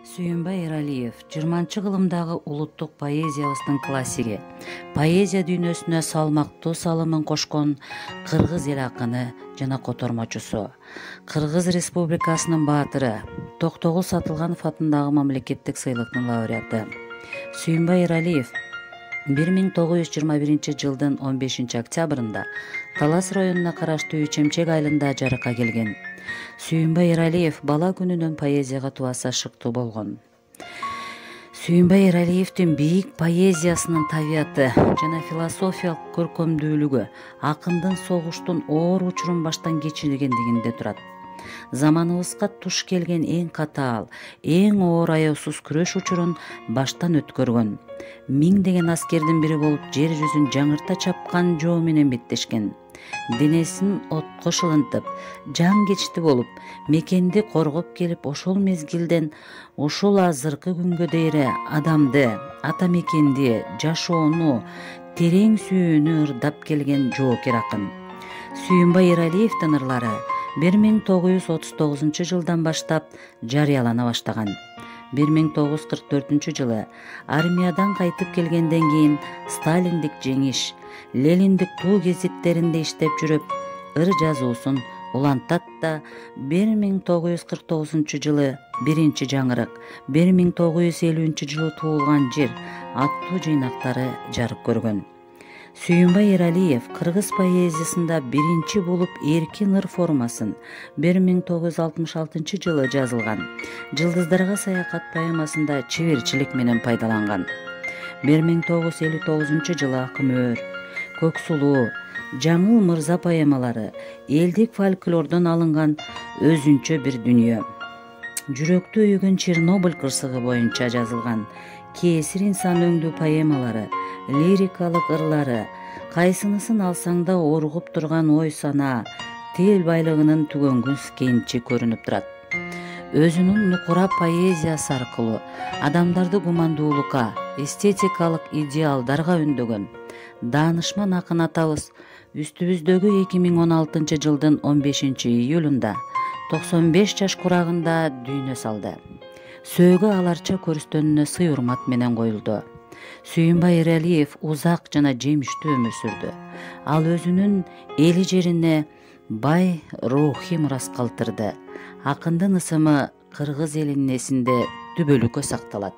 Сүйүнбай Эралиев 20-кылымдагы улуттук поэзиябыздын классиги, поэзия дүйнөсүнө салмактуу салымын кошкон кыргыз эл акыны жана котормочусу, Кыргыз Республикасынын баатыры, Токтогул Сатылганов атындагы мамлекеттик сыйлыктын лауреаты. Сүйүнбай Эралиев 1921 жылдын 15-октябрында Талас районуна караштуу Үчемчек айылында жарыкка келген. Сүйүнбай Эралиев бала күнүнөн поэзияга тубаса шыктуу болгон. Сүйүнбай Эралиевдин бийик поэзиясынын табияты жана философиялык көркөмдүүлүгү акындын согуштун оор учурун баштан кечиргендигинде турат. Заманыбызга туш келген эң катаал, эң оор аяусуз күрөш учурун баштан өткөргөн. Миңдеген аскердин бири болуп жер жүзүн жаңырта чапкан жоо менен беттешкен. Денесин отко шылынтып, жан кечти болуп, мекенди коргоп келип, ошол мезгилден ушул азыркы күнгө дейре адамды, ата мекенди, жашоону, терең сүйүүнү ырдап келген жоокер акын. Сүйүнбай Эралиевдин ырлары 1939 жылдан баштап жарыялана баштаган. 1944 жылы армиядан кайтып келгенден кийин сталиндик жеңиш, лениндик туу гезиттеринде иштеп жүрүп, ыр жазуусун улантат да 1949 жылы биринчи жаңырык, 1950 жылы туулган жер аттуу жыйнактары жарык көргөн. Сүйүнбай Эралиев кыргыз поэзиясында биринчи болуп эркин ыр формасын 1966 жылы жазылган Жылдыздарга саякат поэмасында чеберчилик менен пайдаланган. 1959 жылы Акым өр, Көк сулуу, Жаңыл мырза поэмалары элдик фольклордон алынган өзүнчө бир дүнүйө. Жүрөктү өйгөн Чернобыль кырсыгы боюнча жазылган Кесир инсан өңдүү поэмалары, лирикалык ырлары, кайсынысын алсаң да оргуп турган ой сана, тил байлыгынын түгөнгүн кенчи көрүнүп турат. Өзүнүн нукура поэзиясы аркылуу адамдарды гумандуулукка, эстетикалык идеалдарга үндөгөн. Даанышман акын атабыз үстүбүздөгү 2016 жылдын 15 июлунда 95 жаш курагында дүйнө салды. Сөөгө аларча көрүстөнүнө сый урмат менен коюлду. Сүйүнбай Эралиев узак жана жемиштүү өмүр сүрдү. Ал өзүнүн эли жерине бай рухий мурас калтырды. Акындын ысымы кыргыз элинин эсинде түбөлүккө сакталат.